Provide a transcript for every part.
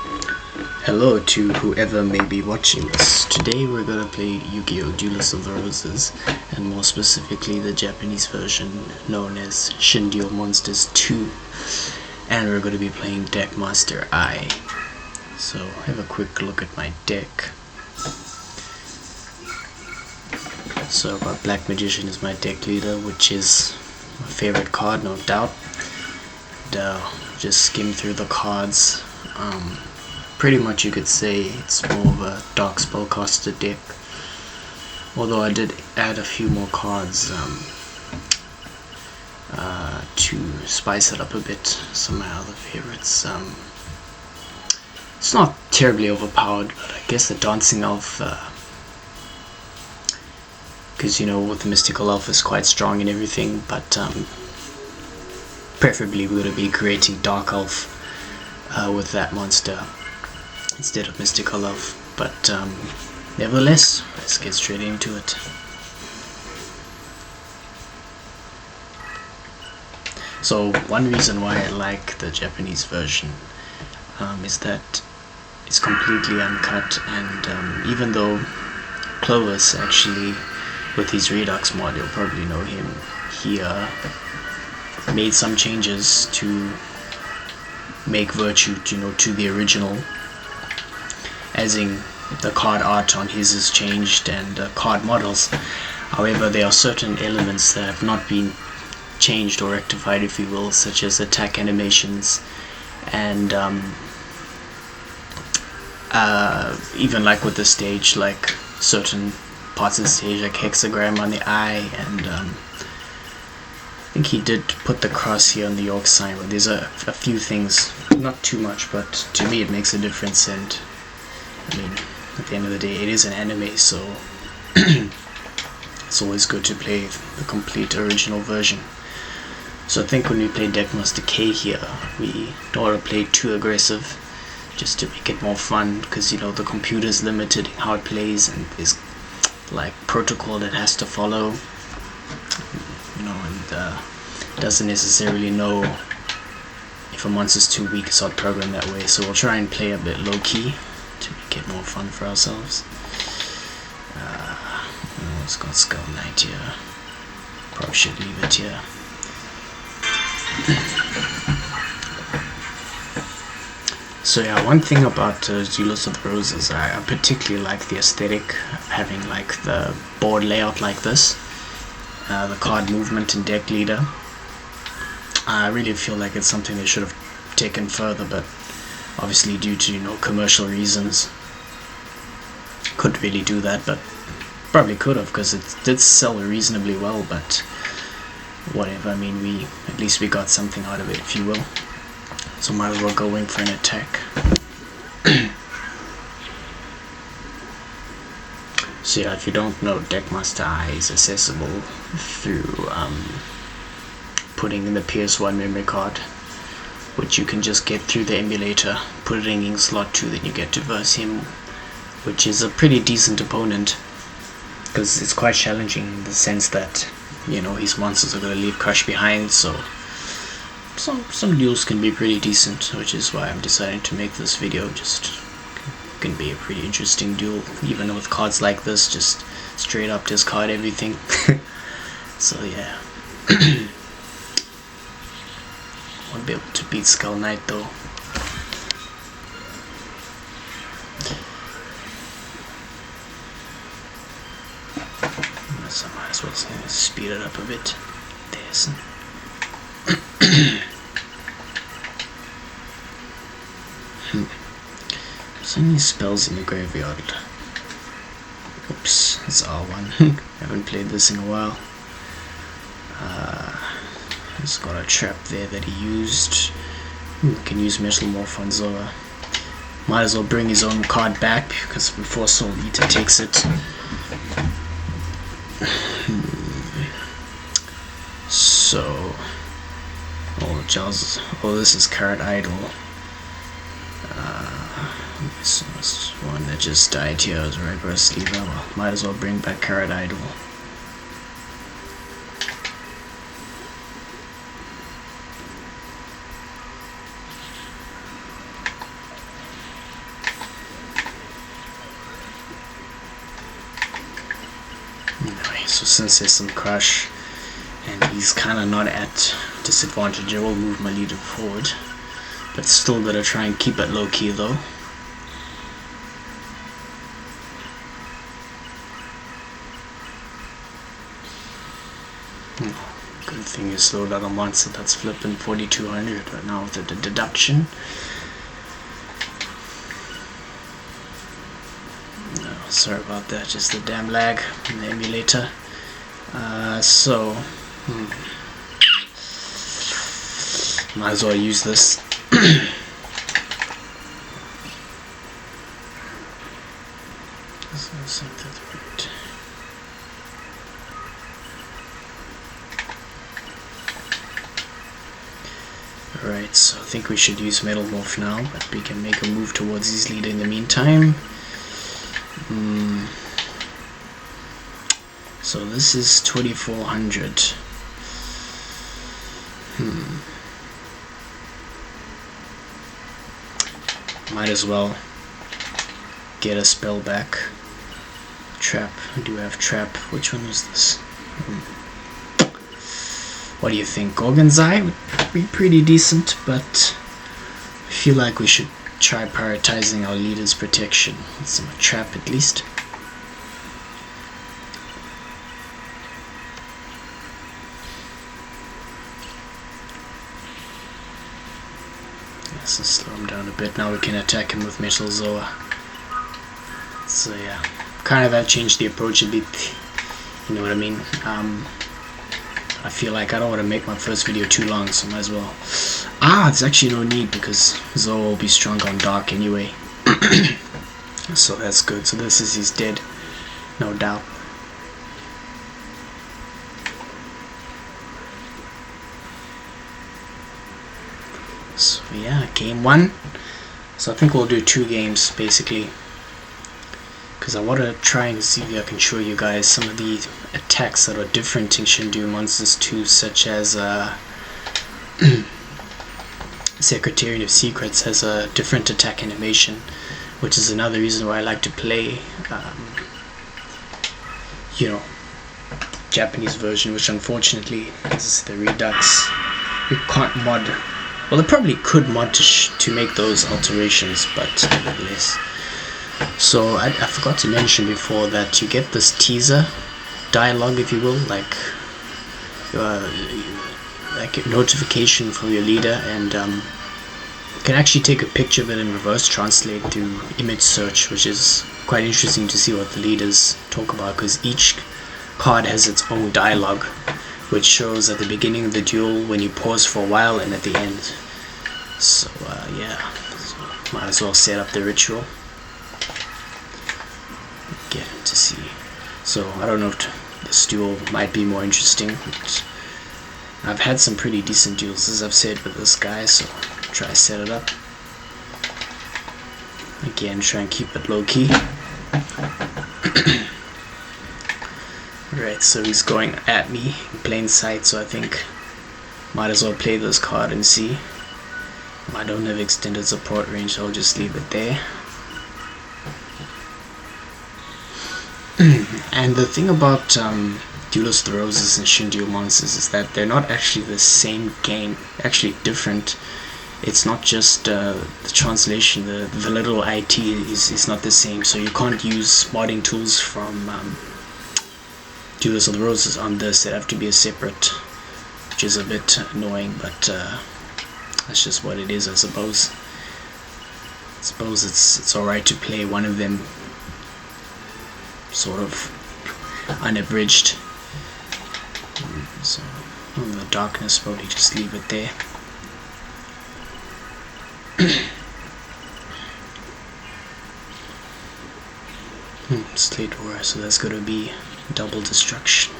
Hello to whoever may be watching this. Today we're gonna play Yu-Gi-Oh! Duels of the Roses, and more specifically the Japanese version known as Shin Duel Monsters 2. And we're gonna be playing Deck Master I. So have a quick look at my deck. So I've got Black Magician as my deck leader, which is my favorite card, no doubt. And, just skim through the cards. Pretty much you could say it's more of a dark spellcaster deck, although I did add a few more cards to spice it up a bit. Some of my other favorites. It's not terribly overpowered, but I guess the Dancing Elf, because you know, with the Mystical Elf is quite strong and everything, but preferably we're going to be creating Dark Elf with that monster instead of Mystical Elf, but nevertheless, let's get straight into it. So one reason why I like the Japanese version is that it's completely uncut, and even though Clovis actually, with his Redux mod, you'll probably know him, he made some changes to make Virtue, to the original, as in the card art on his is changed and card models. However, there are certain elements that have not been changed or rectified, if you will, such as attack animations and even like with the stage, like certain parts of the stage, like hexagram on the eye, and I think he did put the cross here on the York sign, but there's a few things, not too much, but to me it makes a difference. And I mean, at the end of the day, it is an anime, so it's always good to play the complete original version. So I think when we play Deckmaster K here, we don't want to play too aggressive, just to make it more fun, because the computer's limited in how it plays, and there's like protocol that has to follow, and doesn't necessarily know if a monster's too weak. It's not programmed that way, so we'll try and play a bit low-key to make it more fun for ourselves. It's got Skull Knight here. Probably should leave it here. So yeah, one thing about Duels of the Roses, I particularly like the aesthetic of having like the board layout like this, the card movement and deck leader. I really feel like it's something they should have taken further, but obviously due to commercial reasons, couldn't really do that, but probably could have, because it did sell reasonably well. But whatever, I mean, at least we got something out of it, if you will. So might as well go in for an attack. So yeah, if you don't know, Deckmaster I is accessible through putting in the PS1 memory card, which you can just get through the emulator, put it in slot 2, then you get to verse him, which is a pretty decent opponent, because it's quite challenging in the sense that his monsters are going to leave Crush behind, so some duels can be pretty decent, which is why I'm deciding to make this video. Just can be a pretty interesting duel, even with cards like this, just straight up discard everything. So yeah. Won't be able to beat Skull Knight though. So I might as well speed it up a bit. There's so many spells in the graveyard. Oops, that's R1. Haven't played this in a while. He's got a trap there that he used. Can use Metal Morph on Zora. Might as well bring his own card back, because before Soul Eater takes it. So, this is Card Idol. This one that just died here was regular Sleever. Well, might as well bring back Card Idol. so since there's some crush and he's kind of not at disadvantage, I will move my leader forward, but still gotta try and keep it low key though. Good thing you slowed down on one, so that's flipping 4200 right now with the deduction. No, sorry about that, just the damn lag in the emulator. Might as well use this. Alright, so I think we should use Metal Morph now, but we can make a move towards his leader in the meantime. So this is 2400. Might as well get a spell back. Trap. I do have trap. Which one was this? What do you think? Gorgon's Eye would be pretty decent, but I feel like we should try prioritizing our leader's protection. Some trap at least. Let's slow him down a bit. Now we can attack him with Metal Zoa. So yeah, kind of have changed the approach a bit. You know what I mean? I feel like I don't want to make my first video too long, so might as well. There's actually no need because Zoa will be strong on Dark anyway. So that's good. So this is his dead, no doubt. So yeah, game 1. So I think we'll do 2 games basically, because I want to try and see if I can show you guys some of the attacks that are different in Shin Duel Monsters 2, such as Secretariat of Secrets has a different attack animation, which is another reason why I like to play you know, Japanese version, which unfortunately is the Redux. You can't mod. Well, they probably could mod to make those alterations, but nevertheless. So I forgot to mention before that you get this teaser dialogue, if you will, like a notification from your leader, and you can actually take a picture of it and reverse translate through image search, which is quite interesting to see what the leaders talk about, because each card has its own dialogue, which shows at the beginning of the duel, when you pause for a while, and at the end. So yeah, so might as well set up the ritual. Get to see. So I don't know if this duel might be more interesting. I've had some pretty decent duels, as I've said, with this guy, so try to set it up. Again, try and keep it low key. Right, so he's going at me in plain sight, so I think might as well play this card and see. I don't have extended support range, so I'll just leave it there. And the thing about Duelist the Roses and Shin Duel Monsters is that they're not actually the same game, actually different. It's not just the translation, the literal IT is not the same, so you can't use modding tools from Duelist of the Roses on this. They have to be a separate, which is a bit annoying, but that's just what it is, I suppose. I suppose it's alright to play one of them sort of unabridged. So in the darkness, probably just leave it there. Slate War, so that's gonna be double destruction.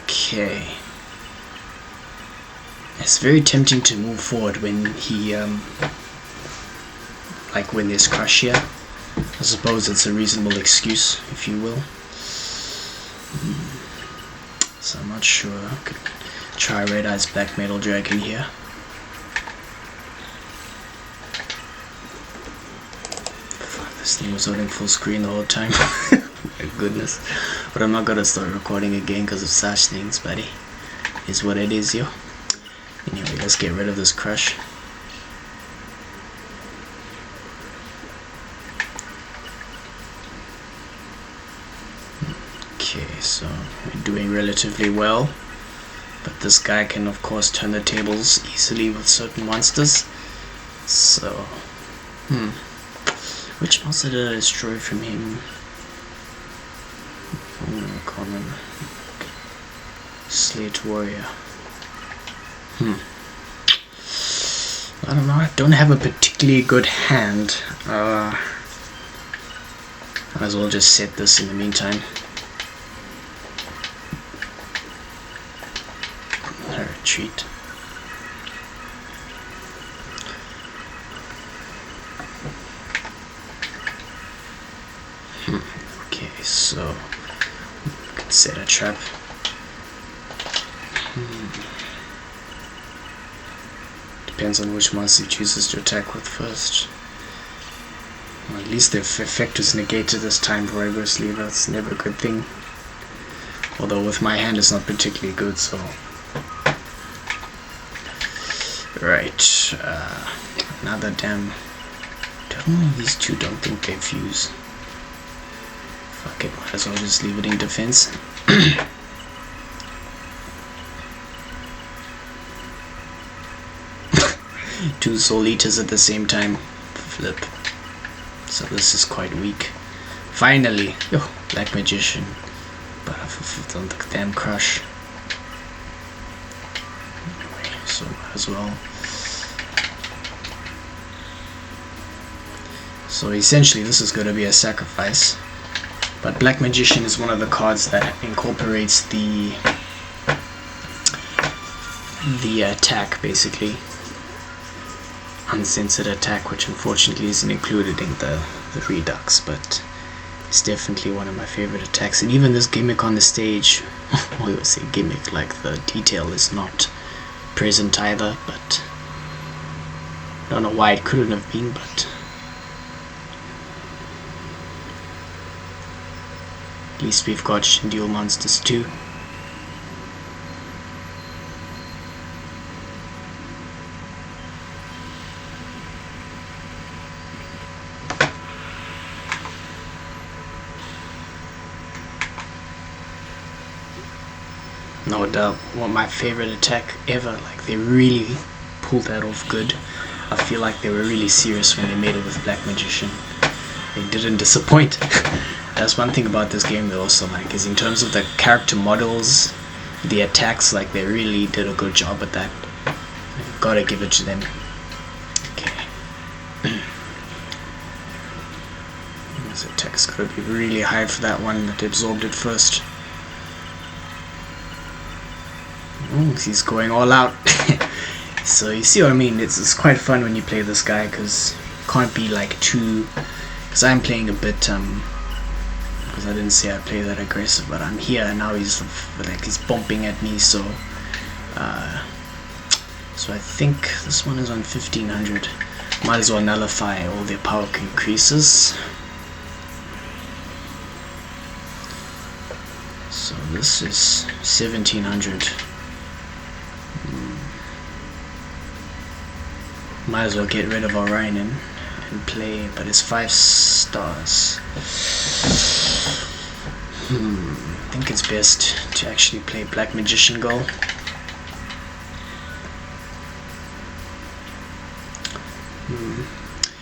Okay. It's very tempting to move forward when he like when there's crush here. I suppose it's a reasonable excuse, if you will. So I'm not sure. I could try Red Eyes Black Metal Dragon here. Fuck, this thing was holding full screen the whole time. My goodness. But I'm not gonna start recording again because of such things, buddy. Is what it is, yo. Anyway, let's get rid of this crush. Okay, so we're doing relatively well. But this guy can of course turn the tables easily with certain monsters. So, which monster did I destroy from him? Common Slate Warrior. I don't know. I don't have a particularly good hand. Might as well just set this in the meantime. Retreat. Okay, so we can set a trap. Depends on which monster he chooses to attack with first. Well, at least the effect is negated this time rigorously. That's never a good thing. Although with my hand it's not particularly good, so. Right, another damn. Definitely these two don't think they fuse. Fuck it, might as well just leave it in defense. Two Soul Eaters at the same time. Flip. So this is quite weak. Finally! Yo, Black Magician. But I've done the damn crush. Anyway, so might as well. So essentially this is going to be a sacrifice. But Black Magician is one of the cards that incorporates the attack, basically. Uncensored attack, which unfortunately isn't included in the Redux, but it's definitely one of my favorite attacks. And even this gimmick on the stage, well, I would say gimmick, like the detail is not present either, but I don't know why it couldn't have been, but at least we've got Shin Duel monsters too. No doubt, one of my favorite attack ever. Like, they really pulled that off good. I feel like they were really serious when they made it with Black Magician. They didn't disappoint. That's one thing about this game though also, like, is in terms of the character models, the attacks, like, they really did a good job at that. Gotta give it to them. Okay. This attack's gotta be really high for that one that absorbed it first. Ooh, he's going all out. So you see what I mean, it's quite fun when you play this guy, because can't be like too, because I'm playing a bit because I didn't say I play that aggressive, but I'm here and now he's like he's bumping at me, so so I think this one is on 1500. Might as well nullify all their power increases. So this is 1700. Might as well get rid of Orion and play, but it's 5 stars. I think it's best to actually play Black Magician Goal.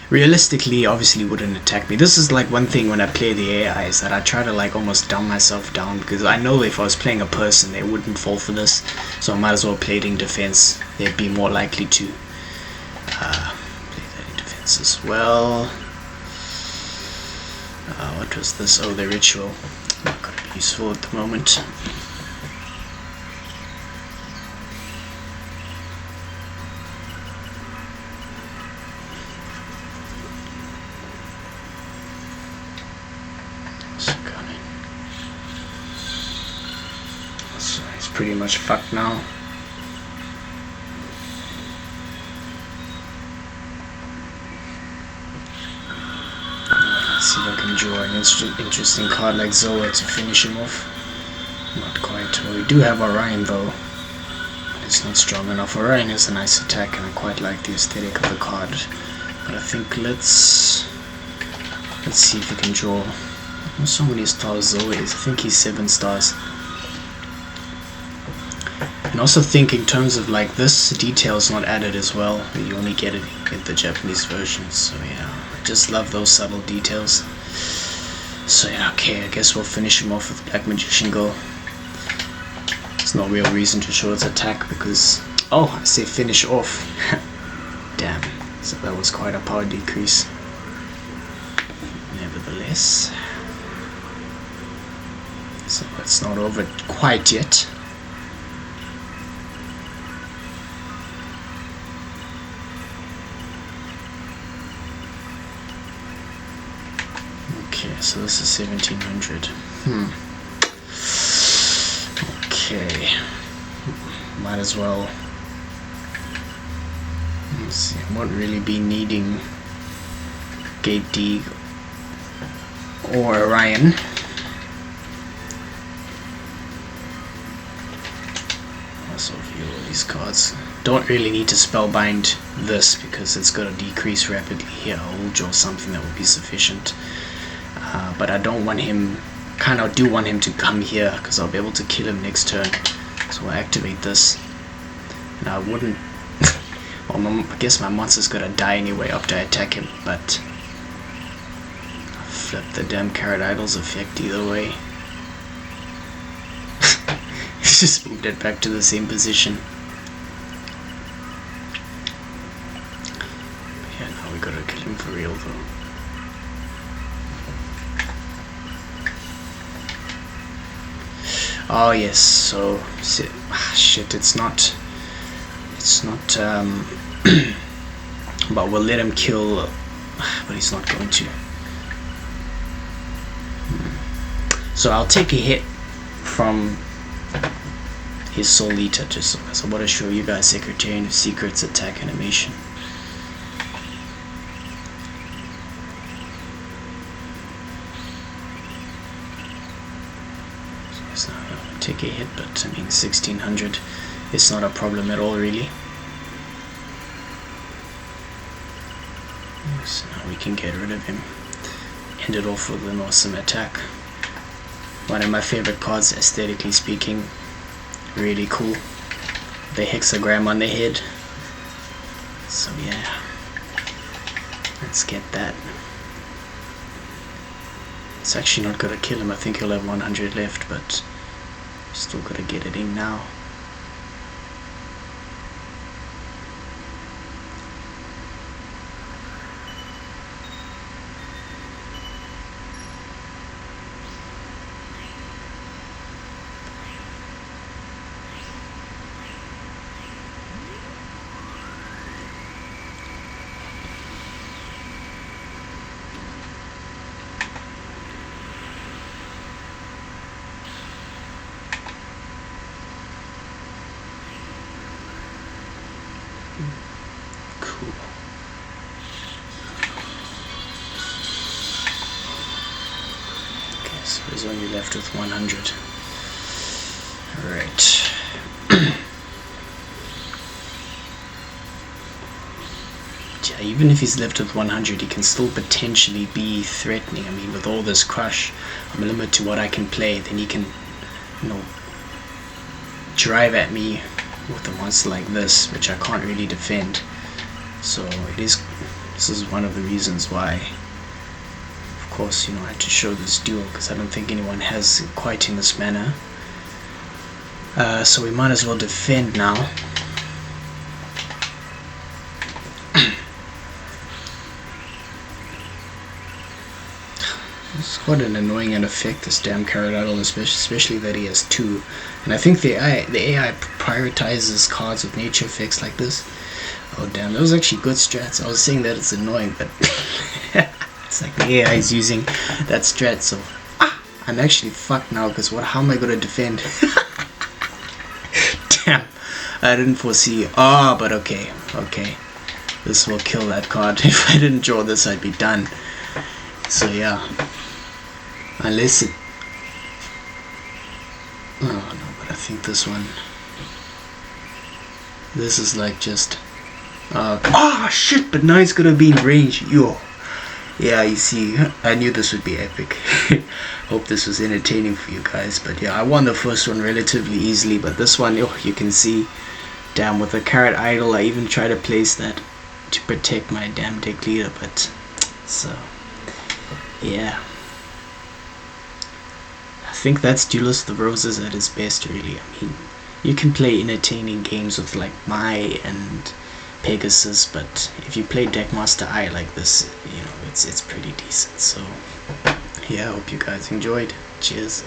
Realistically, obviously wouldn't attack me. This is like one thing when I play the AI, is that I try to like almost dumb myself down, because I know if I was playing a person they wouldn't fall for this, so I might as well play it in defense. They'd be more likely to play that in defense as well. What was this? Oh, the ritual. Not gonna be useful at the moment. So he's pretty much fucked now. see if I can draw an interesting card like Zoa to finish him off. Not quite. Well, we do have Orion though. It's not strong enough. Orion is a nice attack and I quite like the aesthetic of the card. But I think let's see if we can draw. Not so many stars Zoa is. I think he's 7 stars. And also think in terms of like this detail is not added as well. You only get it in the Japanese version. So yeah, I just love those subtle details. So yeah, okay, I guess we'll finish him off with Black Magician Go. There's no real reason to show its attack because, oh, I say finish off. Damn, so that was quite a power decrease. Nevertheless, so it's not over quite yet. Okay, so this is 1700. Okay, might as well. Let's see, I won't really be needing Gate D or Orion. Also view all these cards. Don't really need to spellbind this because it's going to decrease rapidly here. I'll draw something that will be sufficient. But I don't want him, kind of do want him to come here because I'll be able to kill him next turn. So I'll activate this. And I wouldn't, well, I guess my monster's gonna die anyway after I attack him, but I'll flip the damn Carrot Idol's effect either way. It's just moved it back to the same position. Yeah, now we gotta kill him for real though. Oh yes, so shit, it's not but we'll let him kill, but he's not going to. So I'll take a hit from his Soul Eater just because I want to show you guys Secretarian of Secrets attack animation. So I'll take a hit, but I mean 1600 is not a problem at all really. So now we can get rid of him. End it off with an awesome attack. One of my favorite cards aesthetically speaking. Really cool. The hexagram on the head. So yeah, let's get that. It's actually not gonna kill him. I think he'll have 100 left, but still gotta get it in now. Cool. Okay, so he's only left with 100. Alright. Yeah, even if he's left with 100, he can still potentially be threatening. I mean, with all this crush, I'm limited to what I can play. Then he can, you know, drive at me with a monster like this, which I can't really defend. So this is one of the reasons why, of course, you know, I had to show this duel, because I don't think anyone has it quite in this manner. So we might as well defend now. It's quite an annoying effect, this damn Carrot Idol, especially that he has 2. And I think the AI prioritizes cards with nature effects like this. Oh damn, that was actually good strats. I was saying that it's annoying, but it's like the AI is using that strat, so I'm actually fucked now, because how am I going to defend? Damn, I didn't foresee. Oh, but okay. This will kill that card. If I didn't draw this, I'd be done. So yeah, unless it, oh no, but I think this is like just shit, but now it's gonna be in range. Yo, yeah, you see, I knew this would be epic. Hope this was entertaining for you guys. But yeah, I won the first one relatively easily, but this one, you can see, damn, with the carrot idol, I even try to place that to protect my damn deck leader, but so yeah, I think that's Duelist of the Roses at its best, really. I mean, you can play entertaining games with like Mai and Pegasus, but if you play Deckmaster Eye like this, it's pretty decent. So yeah, I hope you guys enjoyed. Cheers.